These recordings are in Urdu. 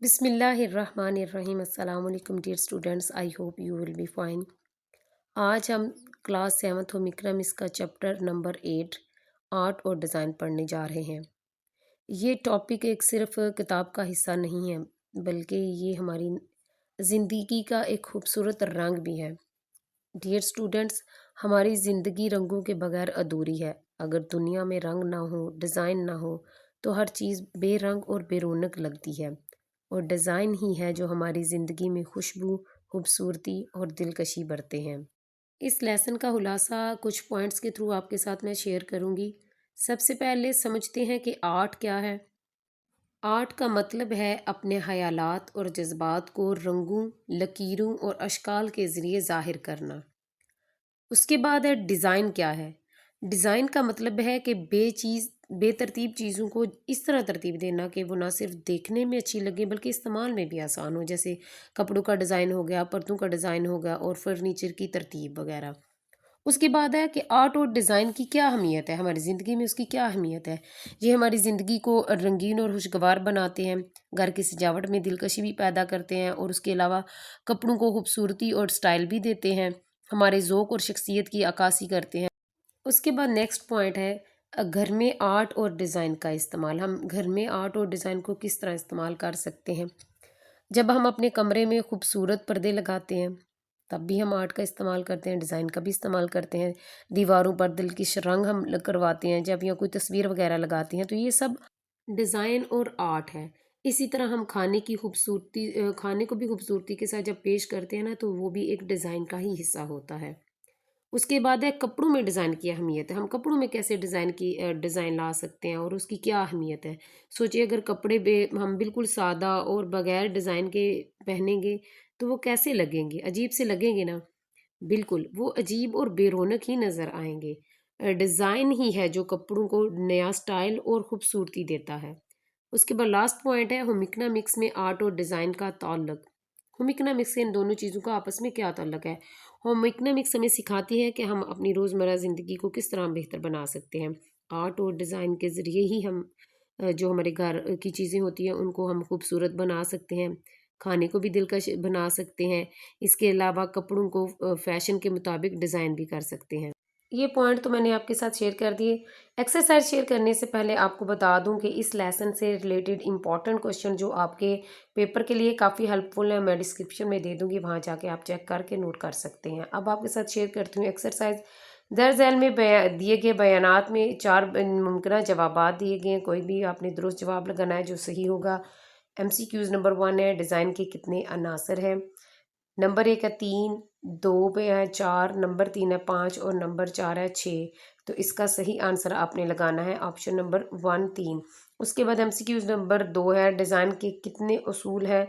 بسم اللہ الرحمن الرحیم۔ السلام علیکم dear students, I hope you will be fine. آج ہم کلاس 7 ہوم اکنامکس کا چیپٹر نمبر 8 آرٹ اور ڈیزائن پڑھنے جا رہے ہیں۔ یہ ٹاپک ایک صرف کتاب کا حصہ نہیں ہے بلکہ یہ ہماری زندگی کا ایک خوبصورت رنگ بھی ہے۔ ڈیئر اسٹوڈنٹس، ہماری زندگی رنگوں کے بغیر ادھوری ہے۔ اگر دنیا میں رنگ نہ ہو، ڈیزائن نہ ہو تو ہر چیز بے رنگ اور بے رونق لگتی ہے، اور ڈیزائن ہی ہے جو ہماری زندگی میں خوشبو، خوبصورتی اور دلکشی بھرتے ہیں۔ اس لیسن کا خلاصہ کچھ پوائنٹس کے تھرو آپ کے ساتھ میں شیئر کروں گی۔ سب سے پہلے سمجھتے ہیں کہ آرٹ کیا ہے۔ آرٹ کا مطلب ہے اپنے خیالات اور جذبات کو رنگوں، لکیروں اور اشکال کے ذریعے ظاہر کرنا۔ اس کے بعد ہے ڈیزائن کیا ہے۔ ڈیزائن کا مطلب ہے کہ بے ترتیب چیزوں کو اس طرح ترتیب دینا کہ وہ نہ صرف دیکھنے میں اچھی لگیں بلکہ استعمال میں بھی آسان ہو، جیسے کپڑوں کا ڈیزائن ہو گیا، پردوں کا ڈیزائن ہو گیا اور فرنیچر کی ترتیب وغیرہ۔ اس کے بعد ہے کہ آرٹ اور ڈیزائن کی کیا اہمیت ہے ہماری زندگی میں، اس کی کیا اہمیت ہے۔ یہ ہماری زندگی کو رنگین اور خوشگوار بناتے ہیں، گھر کی سجاوٹ میں دلکشی بھی پیدا کرتے ہیں، اور اس کے علاوہ کپڑوں کو خوبصورتی اور سٹائل بھی دیتے ہیں، ہمارے ذوق اور شخصیت کی عکاسی کرتے ہیں۔ اس کے بعد نیکسٹ پوائنٹ ہے گھر میں آرٹ اور ڈیزائن کا استعمال۔ ہم گھر میں آرٹ اور ڈیزائن کو کس طرح استعمال کر سکتے ہیں۔ جب ہم اپنے کمرے میں خوبصورت پردے لگاتے ہیں تب بھی ہم آرٹ کا استعمال کرتے ہیں، ڈیزائن کا بھی استعمال کرتے ہیں۔ دیواروں پر دلکش رنگ ہم کرواتے ہیں جب یا کوئی تصویر وغیرہ لگاتے ہیں، تو یہ سب ڈیزائن اور آرٹ ہے۔ اسی طرح ہم کھانے کو بھی خوبصورتی کے ساتھ جب پیش کرتے ہیں نا، تو وہ بھی ایک ڈیزائن کا ہی حصہ ہوتا ہے۔ اس کے بعد ہے کپڑوں میں ڈیزائن کی اہمیت ہے۔ ہم کپڑوں میں کیسے ڈیزائن لا سکتے ہیں اور اس کی کیا اہمیت ہے۔ سوچئے اگر کپڑے ہم بالکل سادہ اور بغیر ڈیزائن کے پہنیں گے تو وہ کیسے لگیں گے، عجیب سے لگیں گے نا۔ بالکل وہ عجیب اور بے رونق ہی نظر آئیں گے۔ ڈیزائن ہی ہے جو کپڑوں کو نیا سٹائل اور خوبصورتی دیتا ہے۔ اس کے بعد لاسٹ پوائنٹ ہے ہوم اکنامکس میں آرٹ اور ڈیزائن کا تعلق۔ ہوم اکنامکس سے ان دونوں چیزوں کا آپس میں کیا تعلق ہے۔ ہوم اکنامکس ہمیں سکھاتی ہے کہ ہم اپنی روزمرہ زندگی کو کس طرح بہتر بنا سکتے ہیں۔ آرٹ اور ڈیزائن کے ذریعے ہی ہم جو ہمارے گھر کی چیزیں ہوتی ہیں ان کو ہم خوبصورت بنا سکتے ہیں، کھانے کو بھی دلکش بنا سکتے ہیں۔ اس کے علاوہ کپڑوں کو فیشن کے مطابق ڈیزائن بھی کر سکتے ہیں۔ یہ پوائنٹ تو میں نے آپ کے ساتھ شیئر کر دیے۔ ایکسرسائز شیئر کرنے سے پہلے آپ کو بتا دوں کہ اس لیسن سے ریلیٹڈ امپورٹنٹ کوشچن جو آپ کے پیپر کے لیے کافی ہیلپ فل ہے، میں ڈسکرپشن میں دے دوں گی، وہاں جا کے آپ چیک کر کے نوٹ کر سکتے ہیں۔ اب آپ کے ساتھ شیئر کرتی ہوں ایکسرسائز۔ درج ذیل میں دیے گئے بیانات میں 4 ممکنہ جوابات دیے گئے ہیں، کوئی بھی آپ نے درست جواب لگانا ہے جو صحیح ہوگا۔ MCQs نمبر 1 ہے ڈیزائن کے کتنے عناصر ہیں۔ نمبر 1 ہے 3، 2 پہ ہے 4، نمبر 3 ہے 5 اور نمبر 4 ہے 6۔ تو اس کا صحیح آنسر آپ نے لگانا ہے آپشن نمبر 1 3۔ اس کے بعد MCQs نمبر 2 ہے ڈیزائن کے کتنے اصول ہیں،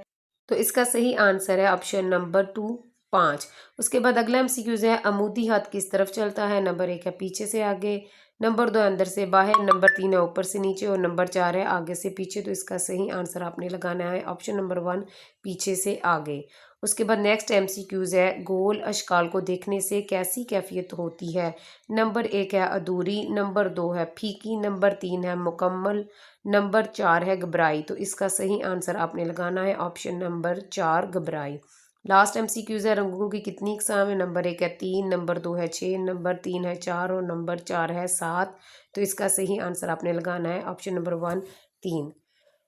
تو اس کا صحیح آنسر ہے آپشن نمبر 2 5۔ اس کے بعد اگلا MCQs ہے عمودی ہاتھ کس طرف چلتا ہے۔ نمبر 1 ہے پیچھے سے آگے، نمبر 2 ہے اندر سے باہر، نمبر 3 ہے اوپر سے نیچے اور نمبر 4 ہے آگے سے پیچھے۔ تو اس کا صحیح آنسر آپ نے لگانا ہے آپشن نمبر 1 پیچھے سے آگے۔ اس کے بعد نیکسٹ MCQs ہے گول اشکال کو دیکھنے سے کیسی کیفیت ہوتی ہے۔ نمبر 1 ہے ادھوری، نمبر 2 ہے پھیکی، نمبر 3 ہے مکمل، نمبر 4 ہے گھبرائی۔ تو اس کا صحیح آنسر آپ نے لگانا ہے آپشن نمبر 4 گھبرائی۔ لاسٹ MCQs ہے رنگوں کی کتنی اقسام ہے۔ نمبر 1 ہے 3، نمبر 2 ہے 6، نمبر 3 ہے 4 اور نمبر 4 ہے 7۔ تو اس کا صحیح آنسر آپ نے لگانا ہے آپشن نمبر 1 3۔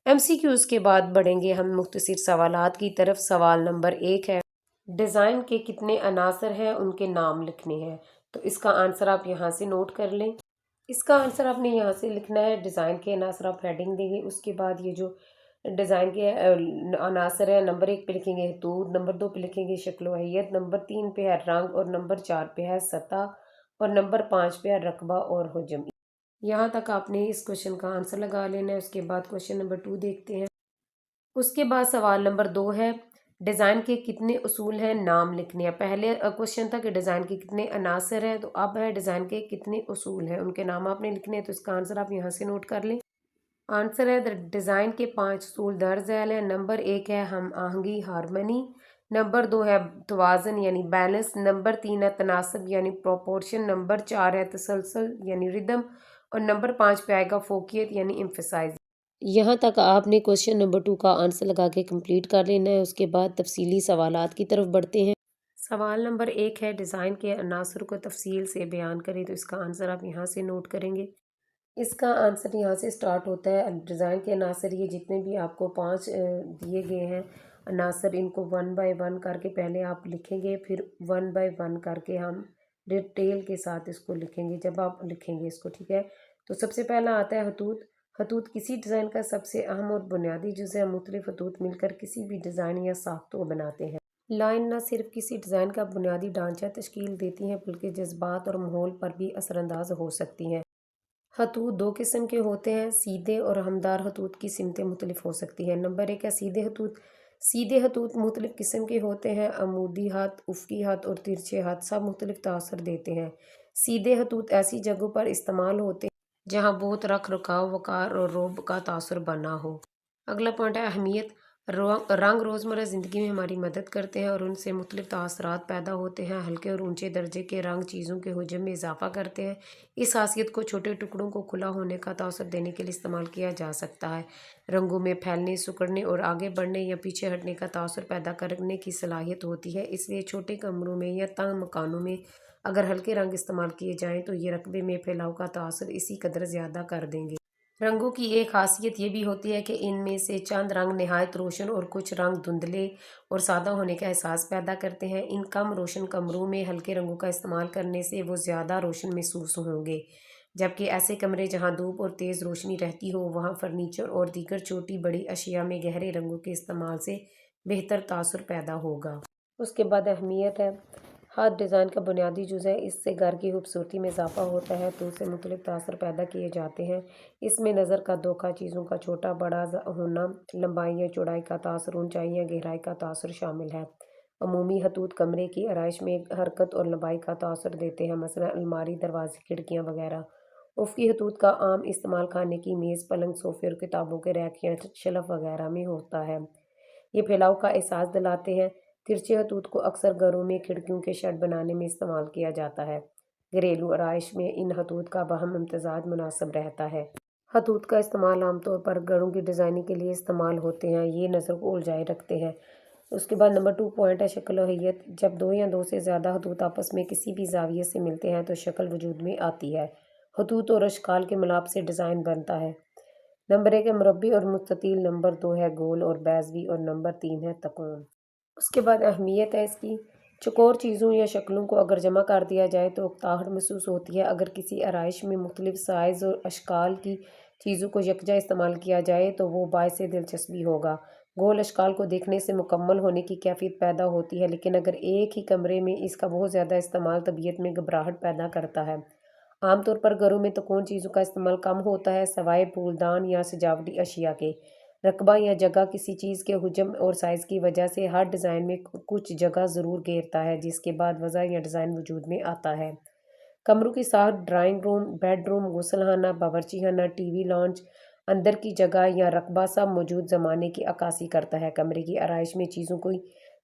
MCQs کے بعد بڑھیں گے ہم مختصر سوالات کی طرف۔ سوال نمبر 1 ہے ڈیزائن کے کتنے عناصر ہیں، ان کے نام لکھنے ہیں۔ تو اس کا آنسر آپ یہاں سے نوٹ کر لیں۔ اس کا آنسر آپ نے یہاں سے لکھنا ہے، ڈیزائن کے عناصر آپ ہیڈنگ دیں گے۔ اس کے بعد یہ جو ڈیزائن کے عناصر ہیں، نمبر 1 پہ لکھیں گے خطوط، نمبر 2 پہ لکھیں گے شکل و ہیئت، نمبر 3 پہ ہے رنگ اور نمبر 4 پہ ہے سطح اور نمبر 5 پہ ہے رقبہ اور حجم۔ یہاں تک آپ نے اس کوشچن کا آنسر لگا لینا ہے۔ اس کے بعد کوشچن نمبر 2 دیکھتے ہیں۔ اس کے بعد سوال نمبر 2 ہے ڈیزائن کے کتنے اصول ہیں، نام لکھنے ہیں۔ پہلے کوشچن تھا کہ ڈیزائن کے کتنے عناصر ہیں، تو اب ہے ڈیزائن کے کتنے اصول ہیں، ان کے نام آپ نے لکھنے ہیں۔ تو اس کا آنسر آپ یہاں سے نوٹ کر لیں۔ آنسر ہے ڈیزائن کے 5 اصول درج ذیل ہیں۔ نمبر 1 ہے ہم آہنگی ہارمنی، نمبر 2 ہے توازن یعنی بیلنس، نمبر 3 ہے تناسب یعنی پروپورشن، نمبر 4 ہے تسلسل یعنی ردم اور نمبر 5 پہ آئے گا فوقیت یعنی ایمفیسائز۔ یہاں تک آپ نے کوشچن نمبر 2 کا آنسر لگا کے کمپلیٹ کر لینا ہے۔ اس کے بعد تفصیلی سوالات کی طرف بڑھتے ہیں۔ سوال نمبر 1 ہے، ڈیزائن کے عناصر کو تفصیل سے بیان کریں، تو اس کا آنسر آپ یہاں سے نوٹ کریں گے۔ اس کا آنسر یہاں سے سٹارٹ ہوتا ہے۔ ڈیزائن کے عناصر یہ جتنے بھی آپ کو 5 دیے گئے ہیں عناصر، ان کو 1 بائی 1 کر کے پہلے آپ لکھیں گے، پھر 1 بائی 1 کر کے ہم ڈیٹیل کے ساتھ اس کو لکھیں گے جب آپ لکھیں گے اس کو، ٹھیک ہے۔ تو سب سے پہلا آتا ہے خطوط۔ خطوط کسی ڈیزائن کا سب سے اہم اور بنیادی جز ہے۔ مختلف خطوط مل کر کسی بھی ڈیزائن یا ساخت کو بناتے ہیں۔ لائن نہ صرف کسی ڈیزائن کا بنیادی ڈھانچہ تشکیل دیتی ہیں بلکہ جذبات اور ماحول پر بھی اثر انداز ہو سکتی ہیں۔ خطوط 2 قسم کے ہوتے ہیں، سیدھے اور ہمدار خطوط کی سمتیں مختلف ہو سکتی ہیں۔ نمبر 1 ہے سیدھے خطوط۔ سیدھے خطوط مختلف قسم کے ہوتے ہیں، عمودی خط، افقی خط اور ترچھے خط سب مختلف تاثر دیتے ہیں۔ سیدھے خطوط ایسی جگہوں پر استعمال ہوتے ہیں جہاں بہت رکھ رکھاؤ، وقار اور رعب کا تاثر بنا ہو۔ اگلا پوائنٹ ہے اہمیت۔ رنگ روزمرہ زندگی میں ہماری مدد کرتے ہیں اور ان سے مختلف تاثرات پیدا ہوتے ہیں۔ ہلکے اور اونچے درجے کے رنگ چیزوں کے حجم میں اضافہ کرتے ہیں۔ اس خاصیت کو چھوٹے ٹکڑوں کو کھلا ہونے کا تاثر دینے کے لیے استعمال کیا جا سکتا ہے۔ رنگوں میں پھیلنے، سکڑنے اور آگے بڑھنے یا پیچھے ہٹنے کا تاثر پیدا کرنے کی صلاحیت ہوتی ہے، اس لیے چھوٹے کمروں میں یا تنگ مکانوں میں اگر ہلکے رنگ استعمال کیے جائیں تو یہ رقبے میں پھیلاؤ کا تاثر اسی قدر زیادہ کر دیں گے۔ رنگوں کی ایک خاصیت یہ بھی ہوتی ہے کہ ان میں سے چند رنگ نہایت روشن اور کچھ رنگ دھندلے اور سادہ ہونے کا احساس پیدا کرتے ہیں۔ ان کم روشن کمروں میں ہلکے رنگوں کا استعمال کرنے سے وہ زیادہ روشن محسوس ہوں گے، جبکہ ایسے کمرے جہاں دھوپ اور تیز روشنی رہتی ہو وہاں فرنیچر اور دیگر چھوٹی بڑی اشیاء میں گہرے رنگوں کے استعمال سے بہتر تاثر پیدا ہوگا۔ اس کے بعد اہمیت ہے، خط ڈیزائن کا بنیادی جز ہے، اس سے گھر کی خوبصورتی میں اضافہ ہوتا ہے تو اس سے مختلف تاثر پیدا کیے جاتے ہیں۔ اس میں نظر کا دھوکہ، چیزوں کا چھوٹا بڑا ہونا، لمبائی یا چوڑائی کا تاثر، اونچائی یا گہرائی کا تاثر شامل ہے۔ عمومی خطوط کمرے کی آرائش میں حرکت اور لمبائی کا تاثر دیتے ہیں، مثلا الماری، دروازے، کھڑکیاں وغیرہ۔ افقی خطوط کا عام استعمال کھانے کی میز، پلنگ، صوفے اور کتابوں کے ریک یا شیلف وغیرہ میں ہوتا ہے۔ یہ پھیلاؤ کا احساس دلاتے ہیں۔ ترچھے خطوط کو اکثر گھروں میں کھڑکیوں کے شیڈ بنانے میں استعمال کیا جاتا ہے۔ گھریلو آرائش میں ان خطوط کا باہم امتزاج مناسب رہتا ہے۔ خطوط کا استعمال عام طور پر گھروں کی ڈیزائننگ کے لیے استعمال ہوتے ہیں، یہ نظر کو الجھائے رکھتے ہیں۔ اس کے بعد نمبر 2 پوائنٹ ہے شکل و ہیئت۔ جب دو یا دو سے زیادہ خطوط آپس میں کسی بھی زاویے سے ملتے ہیں تو شکل وجود میں آتی ہے۔ خطوط اور اشکال کے ملاپ سے ڈیزائن بنتا ہے۔ نمبر 1 ہے مربع اور مستطیل، نمبر 2 ہے گول اور بیضوی اور نمبر 3 ہے تکون۔ اس کے بعد اہمیت ہے اس کی، چوکور چیزوں یا شکلوں کو اگر جمع کر دیا جائے تو اکتاہٹ محسوس ہوتی ہے۔ اگر کسی آرائش میں مختلف سائز اور اشکال کی چیزوں کو یکجا استعمال کیا جائے تو وہ باعث دلچسپی ہوگا۔ گول اشکال کو دیکھنے سے مکمل ہونے کی کیفیت پیدا ہوتی ہے، لیکن اگر ایک ہی کمرے میں اس کا بہت زیادہ استعمال طبیعت میں گھبراہٹ پیدا کرتا ہے۔ عام طور پر گھروں میں تکون چیزوں کا استعمال کم ہوتا ہے، سوائے پھولدان یا سجاوٹی اشیاء کے۔ رقبہ یا جگہ کسی چیز کے حجم اور سائز کی وجہ سے ہر ڈیزائن میں کچھ جگہ ضرور گھیرتا ہے، جس کے بعد وضع یا ڈیزائن وجود میں آتا ہے۔ کمروں کی ساخت، ڈرائنگ روم، بیڈ روم، غسل خانہ، باورچی خانہ، ٹی وی لاؤنج، اندر کی جگہ یا رقبہ سب موجود زمانے کی عکاسی کرتا ہے۔ کمرے کی آرائش میں چیزوں کو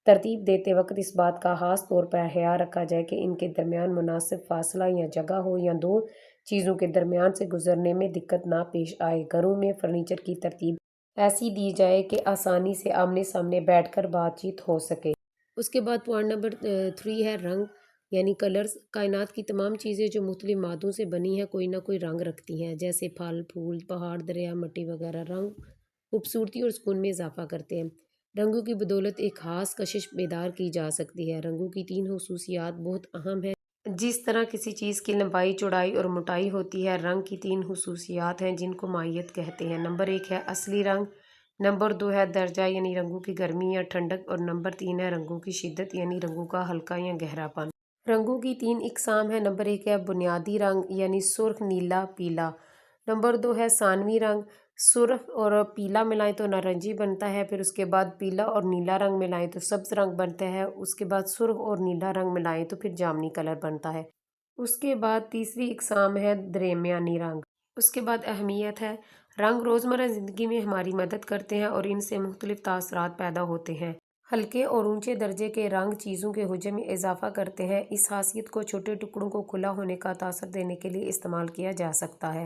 ترتیب دیتے وقت اس بات کا خاص طور پر خیال رکھا جائے کہ ان کے درمیان مناسب فاصلہ یا جگہ ہو یا دو چیزوں کے درمیان سے گزرنے میں دقت نہ پیش آئے۔ گھروں میں فرنیچر کی ترتیب ایسی دی جائے کہ آسانی سے آمنے سامنے بیٹھ کر بات چیت ہو سکے۔ اس کے بعد پوائنٹ نمبر 3 ہے رنگ یعنی کلرز۔ کائنات کی تمام چیزیں جو مختلف مادوں سے بنی ہیں کوئی نہ کوئی رنگ رکھتی ہیں، جیسے پھل، پھول، پہاڑ، دریا، مٹی وغیرہ۔ رنگ خوبصورتی اور سکون میں اضافہ کرتے ہیں۔ رنگوں کی بدولت ایک خاص کشش بیدار کی جا سکتی ہے۔ رنگوں کی 3 خصوصیات بہت اہم ہیں۔ جس طرح کسی چیز کی لمبائی، چوڑائی اور موٹائی ہوتی ہے، رنگ کی 3 خصوصیات ہیں جن کو مائیت کہتے ہیں۔ نمبر 1 ہے اصلی رنگ، نمبر 2 ہے درجہ یعنی رنگوں کی گرمی یا ٹھنڈک، اور نمبر 3 ہے رنگوں کی شدت یعنی رنگوں کا ہلکا یا گہرا پن۔ رنگوں کی 3 اقسام ہیں۔ نمبر 1 ہے بنیادی رنگ یعنی سرخ، نیلا، پیلا۔ نمبر 2 ہے ثانوی رنگ، سرخ اور پیلا ملائیں تو نارنجی بنتا ہے، پھر اس کے بعد پیلا اور نیلا رنگ ملائیں تو سبز رنگ بنتا ہے، اس کے بعد سرخ اور نیلا رنگ ملائیں تو پھر جامنی کلر بنتا ہے۔ اس کے بعد تیسری اقسام ہے درمیانی رنگ۔ اس کے بعد اہمیت ہے، رنگ روزمرہ زندگی میں ہماری مدد کرتے ہیں اور ان سے مختلف تاثرات پیدا ہوتے ہیں۔ ہلکے اور اونچے درجے کے رنگ چیزوں کے حجم میں اضافہ کرتے ہیں۔ اس خاصیت کو چھوٹے ٹکڑوں کو کھلا ہونے کا تاثر دینے کے لیے استعمال کیا جا سکتا ہے۔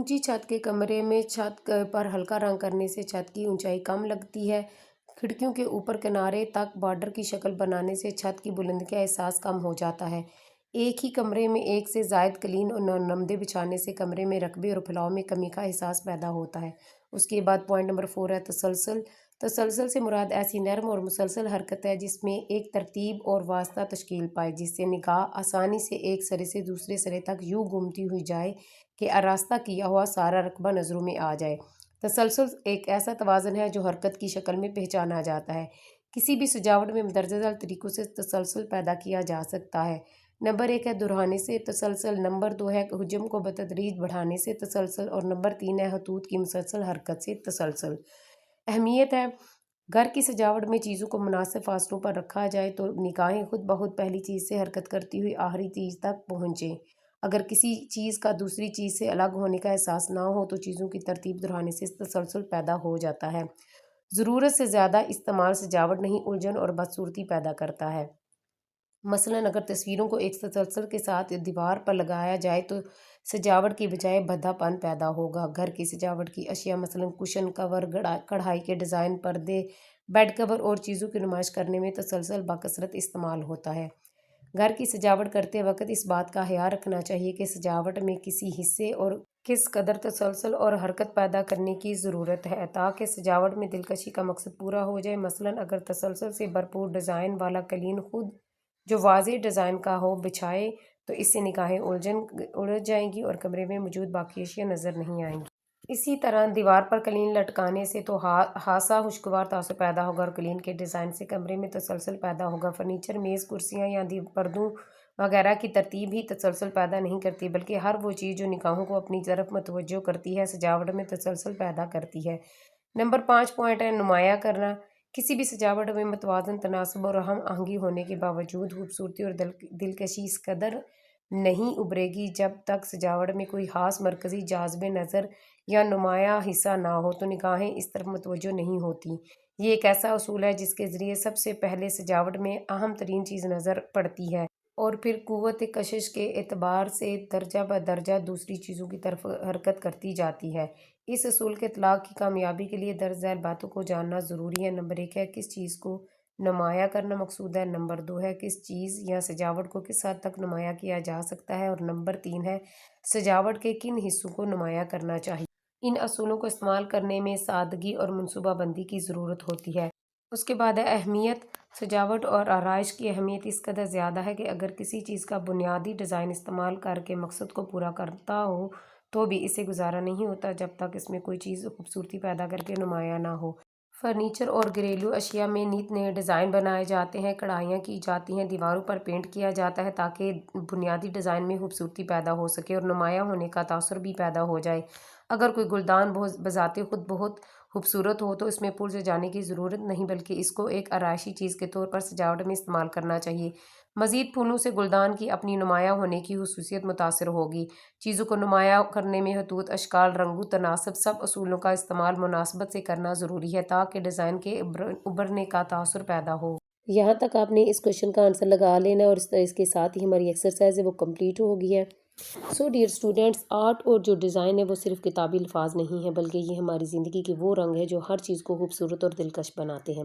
اونچی چھت کے کمرے میں چھت پر ہلکا رنگ کرنے سے چھت کی اونچائی کم لگتی ہے۔ کھڑکیوں کے اوپر کنارے تک بارڈر کی شکل بنانے سے چھت کی بلندی کا احساس کم ہو جاتا ہے۔ ایک ہی کمرے میں ایک سے زائد قالین اور نمدے بچھانے سے کمرے میں رقبے اور پھیلاؤ میں کمی کا احساس پیدا ہوتا ہے۔ اس کے بعد پوائنٹ نمبر 4 ہے تسلسل۔ تسلسل سے مراد ایسی نرم اور مسلسل حرکت ہے جس میں ایک ترتیب اور واسطہ تشکیل پائے، جس سے نگاہ آسانی سے ایک سرے سے دوسرے سرے تک یوں گھومتی ہوئی جائے کہ آراستہ کیا ہوا سارا رقبہ نظروں میں آ جائے۔ تسلسل ایک ایسا توازن ہے جو حرکت کی شکل میں پہچانا جاتا ہے۔ کسی بھی سجاوٹ میں مندرجہ ذیل طریقوں سے تسلسل پیدا کیا جا سکتا ہے۔ نمبر 1 ہے دہرانے سے تسلسل، نمبر 2 ہے حجم کو بتدریج بڑھانے سے تسلسل، اور نمبر 3 ہے خطوط کی مسلسل حرکت سے تسلسل۔ اہمیت ہے، گھر کی سجاوٹ میں چیزوں کو مناسب فاصلوں پر رکھا جائے تو نگاہیں خود بخود پہلی چیز سے حرکت کرتی ہوئی آخری چیز تک پہنچیں۔ اگر کسی چیز کا دوسری چیز سے الگ ہونے کا احساس نہ ہو تو چیزوں کی ترتیب دہرانے سے تسلسل پیدا ہو جاتا ہے۔ ضرورت سے زیادہ استعمال سجاوٹ نہیں، الجھن اور بدصورتی پیدا کرتا ہے۔ مثلاً اگر تصویروں کو ایک تسلسل کے ساتھ دیوار پر لگایا جائے تو سجاوٹ کی بجائے بھدا پن پیدا ہوگا۔ گھر کی سجاوٹ کی اشیاء مثلاً کشن کور، کڑھائی کے ڈیزائن، پردے، بیڈ کور اور چیزوں کی نمائش کرنے میں تسلسل بکثرت استعمال ہوتا ہے۔ گھر کی سجاوٹ کرتے وقت اس بات کا خیال رکھنا چاہیے کہ سجاوٹ میں کسی حصے اور کس قدر تسلسل اور حرکت پیدا کرنے کی ضرورت ہے تاکہ سجاوٹ میں دلکشی کا مقصد پورا ہو جائے۔ مثلاً اگر تسلسل سے بھرپور ڈیزائن والا قالین خود جو واضح ڈیزائن کا ہو بچھائے تو اس سے نگاہیں الجھ جائیں گی اور کمرے میں موجود باقی اشیاء نظر نہیں آئیں گی۔ اسی طرح دیوار پر قالین لٹکانے سے تو خاصا خوشگوار تاثر پیدا ہوگا اور قالین کے ڈیزائن سے کمرے میں تسلسل پیدا ہوگا۔ فرنیچر، میز، کرسیاں یا پردوں وغیرہ کی ترتیب ہی تسلسل پیدا نہیں کرتی بلکہ ہر وہ چیز جو نگاہوں کو اپنی طرف متوجہ کرتی ہے سجاوٹ میں تسلسل پیدا کرتی ہے۔ نمبر 5 پوائنٹ ہے نمایاں کرنا۔ کسی بھی سجاوٹ میں متوازن، تناسب اور ہم آہنگی ہونے کے باوجود خوبصورتی اور دلکشی اس قدر نہیں ابھرے گی۔ جب تک سجاوٹ میں کوئی خاص مرکزی جاذب نظر یا نمایاں حصہ نہ ہو تو نگاہیں اس طرف متوجہ نہیں ہوتیں۔ یہ ایک ایسا اصول ہے جس کے ذریعے سب سے پہلے سجاوٹ میں اہم ترین چیز نظر پڑتی ہے اور پھر قوت کشش کے اعتبار سے درجہ بدرجہ دوسری چیزوں کی طرف حرکت کرتی جاتی ہے۔ اس اصول کے اطلاق کی کامیابی کے لیے درج ذیل باتوں کو جاننا ضروری ہے۔ نمبر 1 ہے کس چیز کو نمایاں کرنا مقصود ہے، نمبر 2 ہے کس چیز یا سجاوٹ کو کس حد تک نمایاں کیا جا سکتا ہے، اور نمبر 3 ہے سجاوٹ کے کن حصوں کو نمایاں کرنا چاہیے۔ ان اصولوں کو استعمال کرنے میں سادگی اور منصوبہ بندی کی ضرورت ہوتی ہے۔ اس کے بعد ہے اہمیت۔ سجاوٹ اور آرائش کی اہمیت اس قدر زیادہ ہے کہ اگر کسی چیز کا بنیادی ڈیزائن استعمال کر کے مقصد کو پورا کرتا ہو تو بھی اسے گزارا نہیں ہوتا جب تک اس میں کوئی چیز خوبصورتی پیدا کر کے نمایاں نہ ہو۔ فرنیچر اور گھریلو اشیاء میں نت نئے ڈیزائن بنائے جاتے ہیں، کڑھائیاں کی جاتی ہیں، دیواروں پر پینٹ کیا جاتا ہے تاکہ بنیادی ڈیزائن میں خوبصورتی پیدا ہو سکے اور نمایاں ہونے کا تاثر بھی پیدا ہو جائے۔ اگر کوئی گلدان بذات خود بہت خوبصورت ہو تو اس میں پھول سجانے کی ضرورت نہیں بلکہ اس کو ایک آرائشی چیز کے طور پر سجاوٹ میں استعمال کرنا چاہیے۔ مزید پھولوں سے گلدان کی اپنی نمایاں ہونے کی خصوصیت متاثر ہوگی۔ چیزوں کو نمایاں کرنے میں خطوط، اشکال، رنگوں، تناسب، سب اصولوں کا استعمال مناسبت سے کرنا ضروری ہے تاکہ ڈیزائن کے ابھرنے کا تاثر پیدا ہو۔ یہاں تک آپ نے اس کوشچن کا آنسر لگا لینا اور اس کے ساتھ ہی ہماری ایکسرسائز ہے وہ کمپلیٹ ہو گئی ہے۔ سو ڈیئر اسٹوڈینٹس، آرٹ اور جو ڈیزائن ہے وہ صرف کتابی الفاظ نہیں ہیں بلکہ یہ ہماری زندگی کے وہ رنگ ہے جو ہر چیز کو خوبصورت اور دلکش بناتے ہیں۔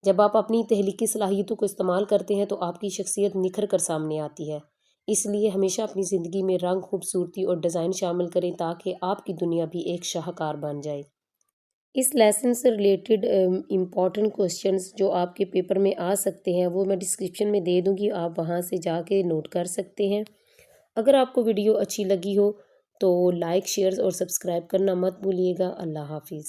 جب آپ اپنی تخلیقی صلاحیتوں کو استعمال کرتے ہیں تو آپ کی شخصیت نکھر کر سامنے آتی ہے۔ اس لیے ہمیشہ اپنی زندگی میں رنگ، خوبصورتی اور ڈیزائن شامل کریں تاکہ آپ کی دنیا بھی ایک شاہکار بن جائے۔ اس لیسن سے ریلیٹڈ امپورٹنٹ کوسچنز جو آپ کے پیپر میں آ سکتے ہیں وہ میں ڈسکرپشن میں دے دوں گی، آپ وہاں سے جا کے نوٹ کر سکتے ہیں۔ اگر آپ کو ویڈیو اچھی لگی ہو تو لائک، شیئر اور سبسکرائب کرنا مت بھولیے گا۔ اللہ حافظ۔